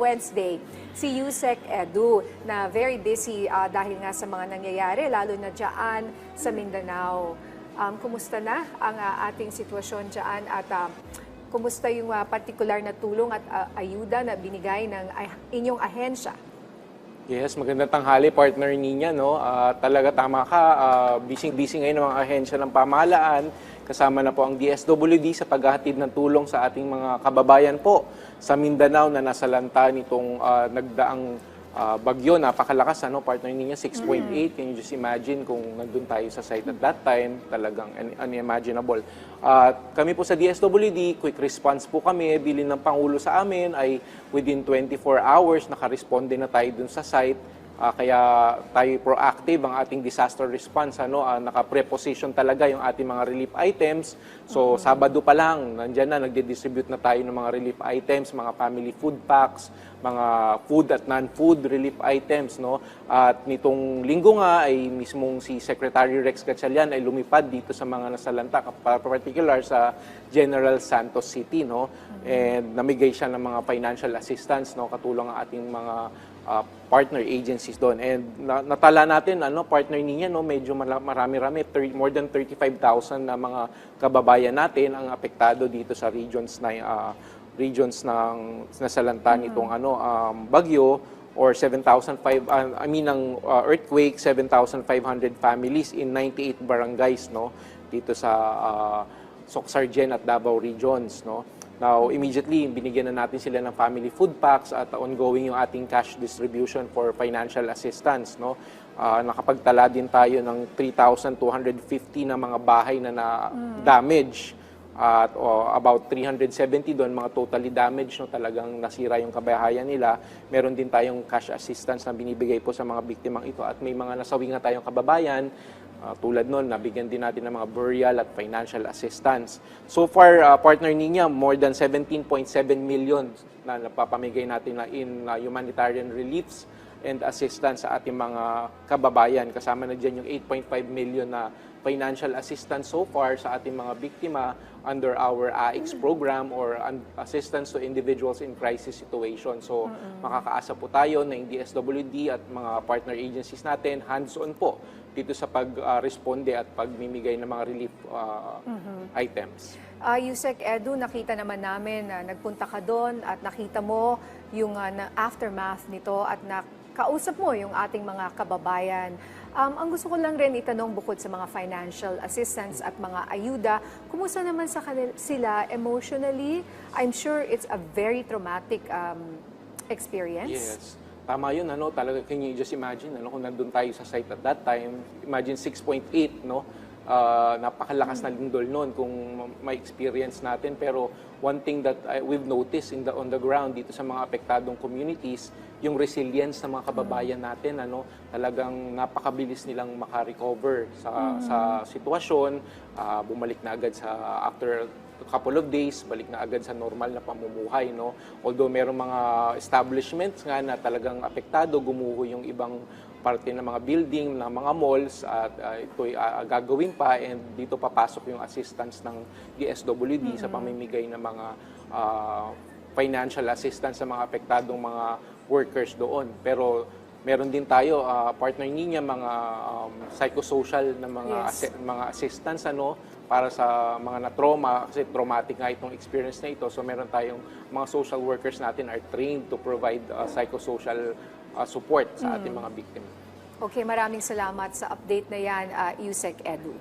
Wednesday, si Yusek Edu na very busy dahil nga sa mga nangyayari, lalo na dyan sa Mindanao. Kumusta na ang ating sitwasyon dyan at kumusta yung partikular na tulong at ayuda na binigay ng inyong ahensya? Yes, magandang tanghali, partner Nina, no? Talaga tama ka, busy ngayon ng mga ahensya ng pamahalaan. Kasama na po ang DSWD sa paghahatid ng tulong sa ating mga kababayan po sa Mindanao na nasalanta nitong nagdaang bagyo. Napakalakas, ano, partner Nina, 6.8. Can you just imagine kung nandun tayo sa site at that time, talagang unimaginable. Kami po sa DSWD, quick response po kami, bilin ng Pangulo sa amin ay within 24 hours, nakaresponde na tayo dun sa site. Kaya tayo proactive ang ating disaster response, ano, naka-preposition talaga yung ating mga relief items. So, Sabado pa lang, nandiyan na, nagde-distribute na tayo ng mga relief items, mga family food packs, mga food at non-food relief items, no? At nitong linggo nga ay mismong si Secretary Rex Gatchalian ay lumipad dito sa mga nasalanta, particular sa General Santos City, no? And namigay siya ng mga financial assistance, no, katulong ang ating mga partner agencies doon. And natala natin, ano, partner niya, no, medyo marami-rami, more than 35,000 na mga kababayan natin ang apektado dito sa regions ng nasalanta nitong bagyo, or 7,500 ang earthquake, 7,500 families in 98 barangays, no, dito sa Soc-Sargen at Davao regions, no. Now, immediately, binigyan na natin sila ng family food packs at ongoing yung ating cash distribution for financial assistance, no. Nakapagtala din tayo ng 3,250 na mga bahay na na-damage at about 370 doon, mga totally damaged, no, talagang nasira yung kabahayan nila. Meron din tayong cash assistance na binibigay po sa mga biktimang ito at may mga nasawi nga tayong kababayan. Tulad nun, nabigyan din natin ng mga burial at financial assistance. So far, partner niya, more than 17.7 million na napapamigay natin na in humanitarian reliefs and assistance sa ating mga kababayan. Kasama na dyan yung 8.5 million na financial assistance so far sa ating mga biktima under our AIX program or assistance to individuals in crisis situation. So, makakaasa po tayo na yung DSWD at mga partner agencies natin, hands-on po dito sa pag-responde at pagmimigay ng mga relief items. Yusek Edu, nakita naman namin na nagpunta ka doon at nakita mo yung aftermath nito at kausap mo yung ating mga kababayan. Ang gusto ko lang rin itanong, bukod sa mga financial assistance at mga ayuda, kumusta naman sila emotionally? I'm sure it's a very traumatic experience. Yes. Tama yun, ano, talaga, can you just imagine, ano, kung nandun tayo sa site at that time, imagine 6.8, no? Napakalakas na lindol noon kung may experience natin. Pero one thing that we've noticed on the ground dito sa mga apektadong communities, yung resilience ng mga kababayan natin, ano, talagang napakabilis nilang makarecover sa sitwasyon, bumalik na agad after a couple of days, balik na agad sa normal na pamumuhay, no. Although merong mga establishments nga na talagang apektado, gumuho yung ibang parte ng mga building, ng mga malls, at ito'y gagawin pa, and dito papasok yung assistance ng DSWD sa pamimigay ng mga financial assistance sa mga apektadong mga workers doon. Pero meron din tayo, partner niya, mga psychosocial na mga assistance, ano, para sa mga na-trauma, kasi traumatic nga itong experience na ito. So meron tayong mga social workers natin are trained to provide psychosocial support sa ating mga biktima. Okay, maraming salamat sa update na yan, Yusek Edu.